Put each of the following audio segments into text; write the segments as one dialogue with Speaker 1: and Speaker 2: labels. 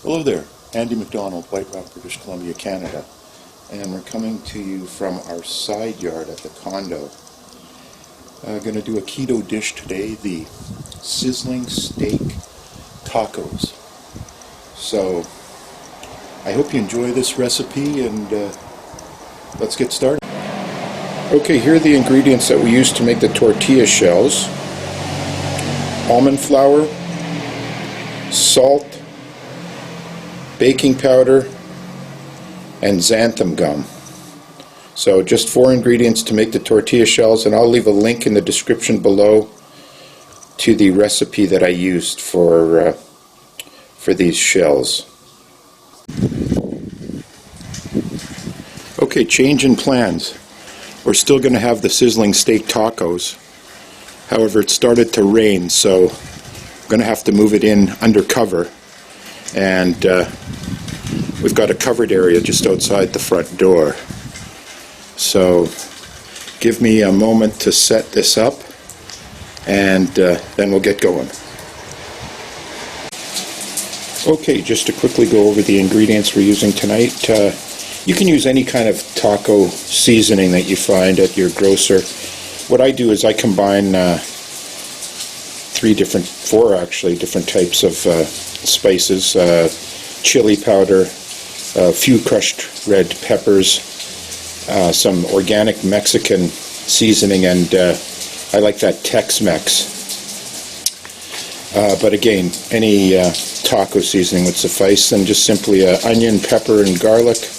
Speaker 1: Hello there, Andy McDonald, White Rock, British Columbia, Canada, and we're coming to you from our side yard at the condo. Going to do a keto dish today, the sizzling steak tacos. So I hope you enjoy this recipe, and let's get started. Okay, here are the ingredients that we use to make the tortilla shells: almond flour, salt, baking powder, and xanthan gum. So just 4 ingredients to make the tortilla shells, and I'll leave a link in the description below to the recipe that I used for these shells. Okay, change in plans. We're still going to have the sizzling steak tacos. However, it started to rain, so I'm going to have to move it in undercover. And we've got a covered area just outside the front door. So give me a moment to set this up, and then we'll get going. Okay, just to quickly go over the ingredients we're using tonight. You can use any kind of taco seasoning that you find at your grocer. What I do is I combine 4 different types of spices, chili powder, a few crushed red peppers, some organic Mexican seasoning, and I like that Tex-Mex. But again, any taco seasoning would suffice, and just simply onion, pepper, and garlic.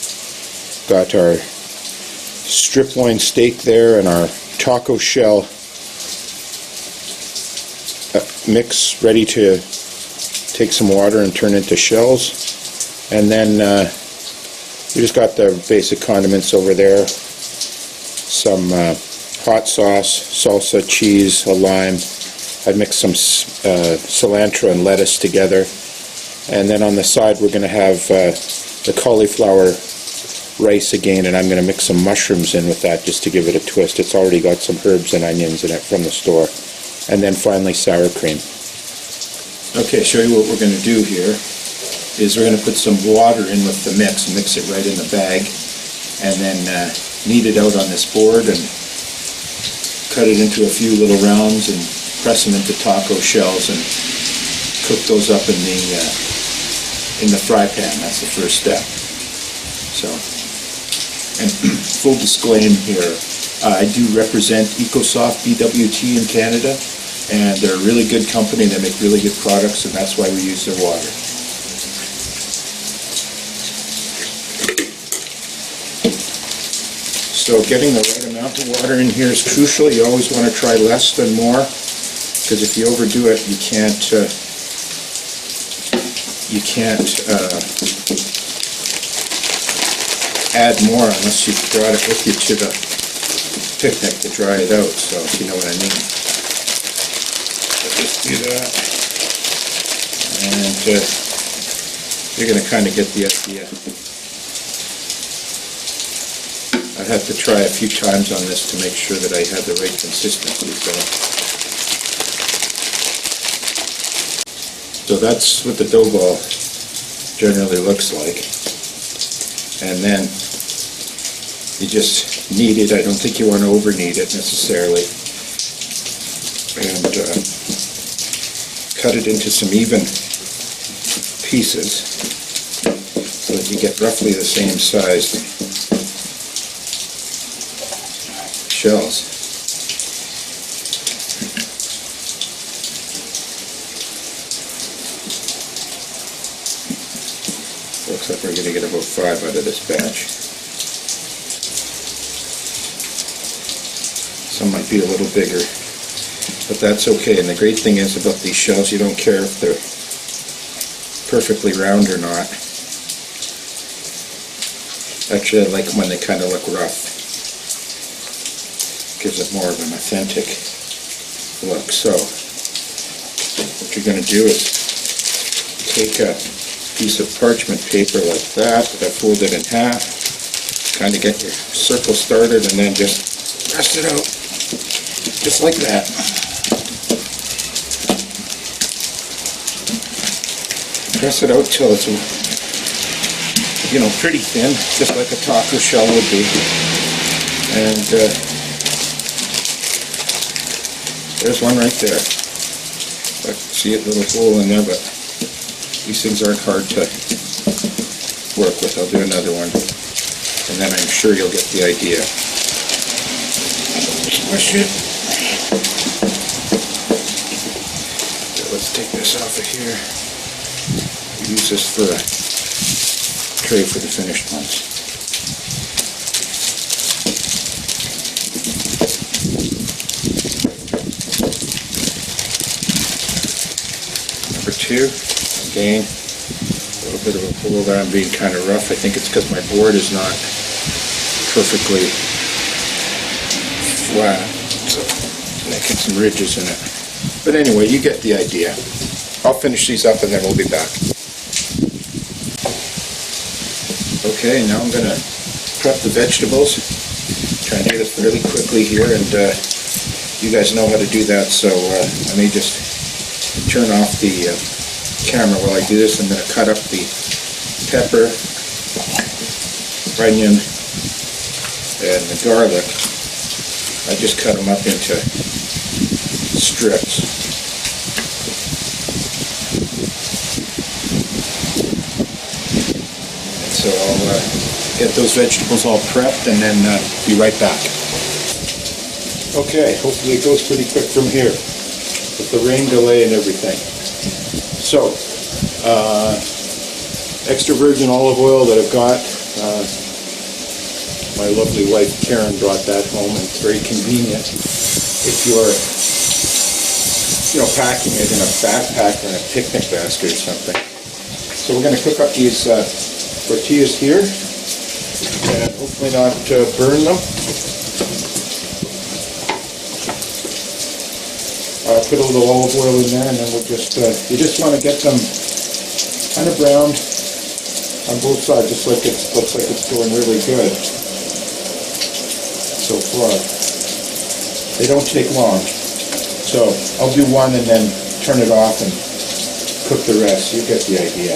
Speaker 1: Got our strip loin steak there, and our taco shell mix ready to take some water and turn into shells. And then we just got the basic condiments over there: some hot sauce, salsa, cheese, a lime. I'd mix some cilantro and lettuce together. And then on the side we're going to have the cauliflower rice again, and I'm going to mix some mushrooms in with that just to give it a twist. It's already got some herbs and onions in it from the store. And then finally sour cream. Okay, show you what we're going to do here is we're going to put some water in with the mix it right in the bag, and then knead it out on this board and cut it into a few little rounds and press them into taco shells and cook those up in the fry pan. That's the first step. So, and full disclaimer here, I do represent EcoSoft BWT in Canada, and they're a really good company. They make really good products, and that's why we use their water. So getting the right amount of water in here is crucial. You always want to try less than more, because if you overdo it, you can't add more unless you've brought it with you to the picnic to dry it out, so if you know what I mean. So just do that, and you're going to kind of get the idea. I have to try a few times on this to make sure that I have the right consistency. So that's what the dough ball generally looks like. And then you just knead it. I don't think you want to over knead it necessarily. And cut it into some even pieces so that you get roughly the same sized shells. Looks like we're going to get about 5 out of this batch. Some might be a little bigger, but that's okay. And the great thing is about these shells, you don't care if they're perfectly round or not. Actually, I like when they kind of look rough. Gives it more of an authentic look. So what you're going to do is take a piece of parchment paper like that I folded in half, kind of get your circle started, and then just press it out just like that. Press it out till it's, you know, pretty thin, just like a taco shell would be. And there's one right there. I see a little hole in there, but these things aren't hard to work with. I'll do another one, and then I'm sure you'll get the idea. Squish it. Okay, let's take this off of here. Use this for a tray for the finished ones. Number 2, again, a little bit of a hole there. I'm being kind of rough. I think it's because my board is not perfectly flat, so making some ridges in it. But anyway, you get the idea. I'll finish these up and then we'll be back. Okay, now I'm going to prep the vegetables. Try and do this fairly quickly here, and you guys know how to do that, so I may just turn off the camera while I do this. I'm going to cut up the pepper, onion, and the garlic. I just cut them up into strips. So I'll get those vegetables all prepped and then be right back. Okay, hopefully it goes pretty quick from here with the rain delay and everything. So, extra virgin olive oil that I've got. My lovely wife Karen brought that home, and it's very convenient if you're, you know, packing it in a backpack or in a picnic basket or something. So we're going to cook up these tortillas here and hopefully not burn them. Put a little olive oil in there, and then we'll just, you just want to get them kind of browned on both sides, just like it looks like it's going really good so far. They don't take long. So I'll do one and then turn it off and cook the rest. You get the idea.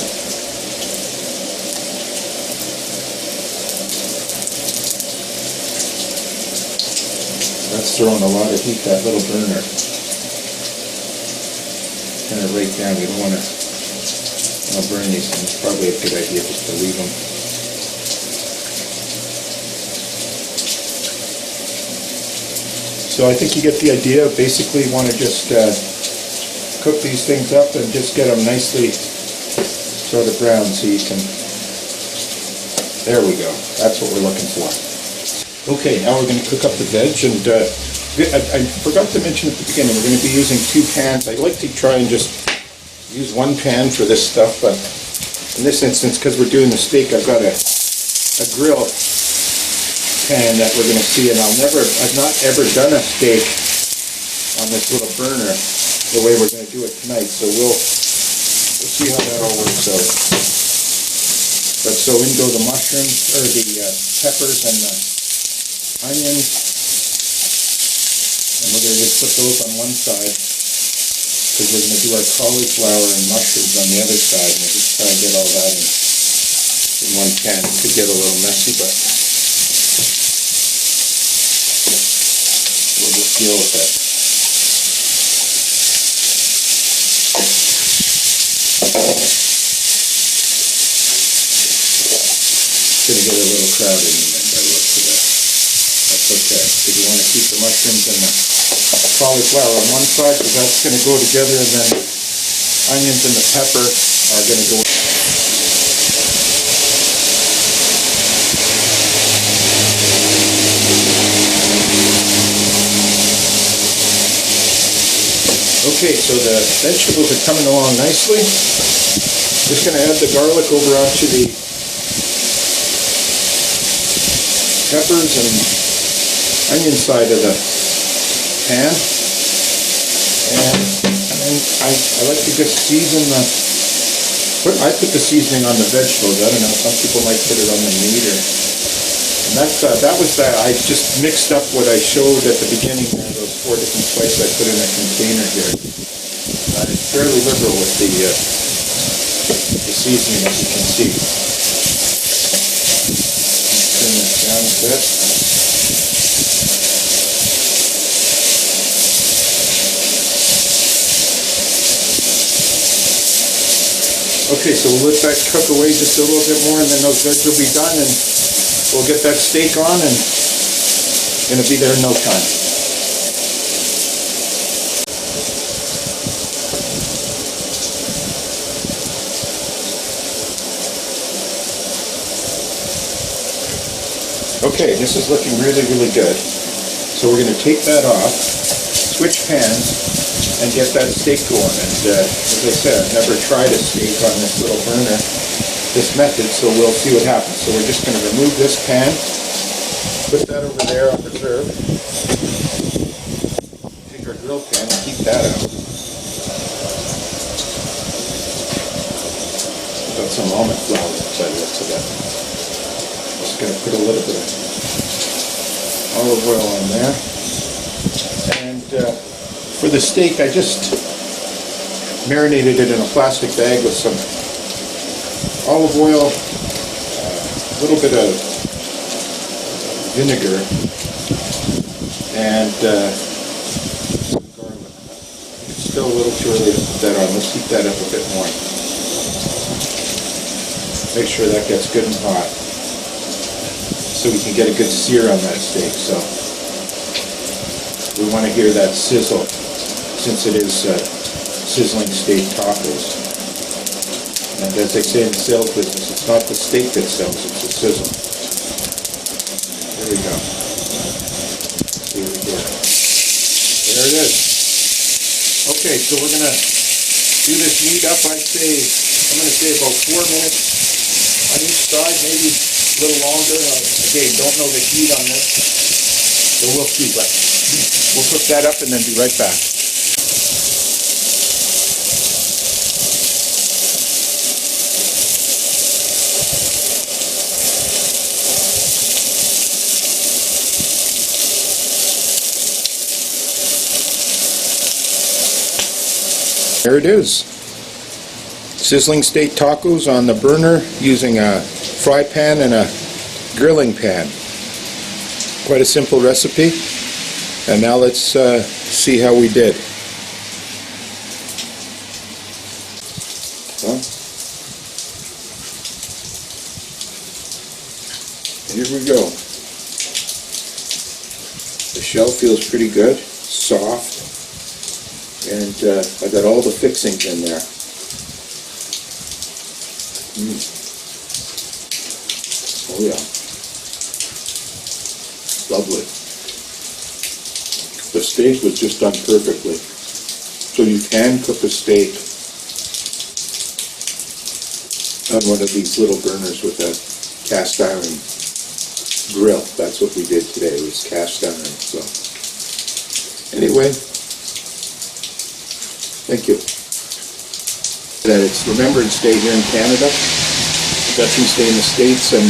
Speaker 1: That's throwing a lot of heat, that little burner. Kind of right down. We don't want to burn these things. Probably a good idea just to leave them. So I think you get the idea. Basically, you want to just cook these things up and just get them nicely sort of brown so you can... There we go. That's what we're looking for. Okay, now we're going to cook up the veg, and I forgot to mention at the beginning, we're going to be using 2 pans. I like to try and just use 1 pan for this stuff, but in this instance, because we're doing the steak, I've got a grill pan that we're going to see, and I've not ever done a steak on this little burner the way we're going to do it tonight, so we'll see how that all works out. But so in go the mushrooms, or the peppers and the onions, and we're going to just put those on one side because we're going to do our cauliflower and mushrooms on the other side, and we'll just try and get all that in 1 pan. It could get a little messy, but we'll just deal with it. It's going to get a little crowded in there by the looks of that. That's okay, because you want to keep the mushrooms and the cauliflower on one side, because that's going to go together, and then onions and the pepper are going to go. Okay, so the vegetables are coming along nicely. Just going to add the garlic over onto the peppers and onion side of the pan, and then I like to just season I put the seasoning on the vegetables. I don't know, some people might put it on the meat, and that was that. I just mixed up what I showed at the beginning there, those 4 different spices I put in a container here. I'm fairly liberal with the the seasoning, as you can see. Turn this down a bit. Okay, so we'll let that cook away just a little bit more, and then those veg will be done, and we'll get that steak on, and it's going to be there in no time. Okay, this is looking really, really good. So we're going to take that off, switch pans, and get that steak going. And as I said, I've never tried a steak on this little burner, this method, so we'll see what happens. So we're just going to remove this pan, put that over there on reserve, take our grill pan and keep that out. Got some almond flour inside the rest of that. Just going to put a little bit of olive oil on there. And for the steak, I just marinated it in a plastic bag with some olive oil, a little bit of vinegar, and some garlic. It's still a little too early to put that on. Let's heat that up a bit more. Make sure that gets good and hot so we can get a good sear on that steak. So we want to hear that sizzle, since it is sizzling steak tacos. And as they say in the sales business, it's not the steak that sells, it's the sizzle. There we go. See what we get. There it is. Okay, so we're going to do this meat up. I'm going to say about 4 minutes on each side, maybe a little longer. Again, don't know the heat on this, so we'll see. But we'll cook that up and then be right back. There it is. Sizzling steak tacos on the burner using a fry pan and a grilling pan. Quite a simple recipe. And now let's see how we did. Well, here we go. The shell feels pretty good, soft, and I got all the fixings in there. Oh yeah, lovely. The steak was just done perfectly. So you can cook a steak on one of these little burners with a cast iron grill. That's what we did today, was cast iron. So anyway, thank you. That it's Remembrance Day here in Canada, Veterans Day in the States, and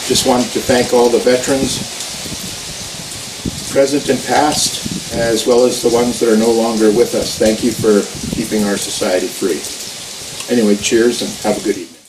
Speaker 1: just wanted to thank all the veterans, present and past, as well as the ones that are no longer with us. Thank you for keeping our society free. Anyway, cheers and have a good evening.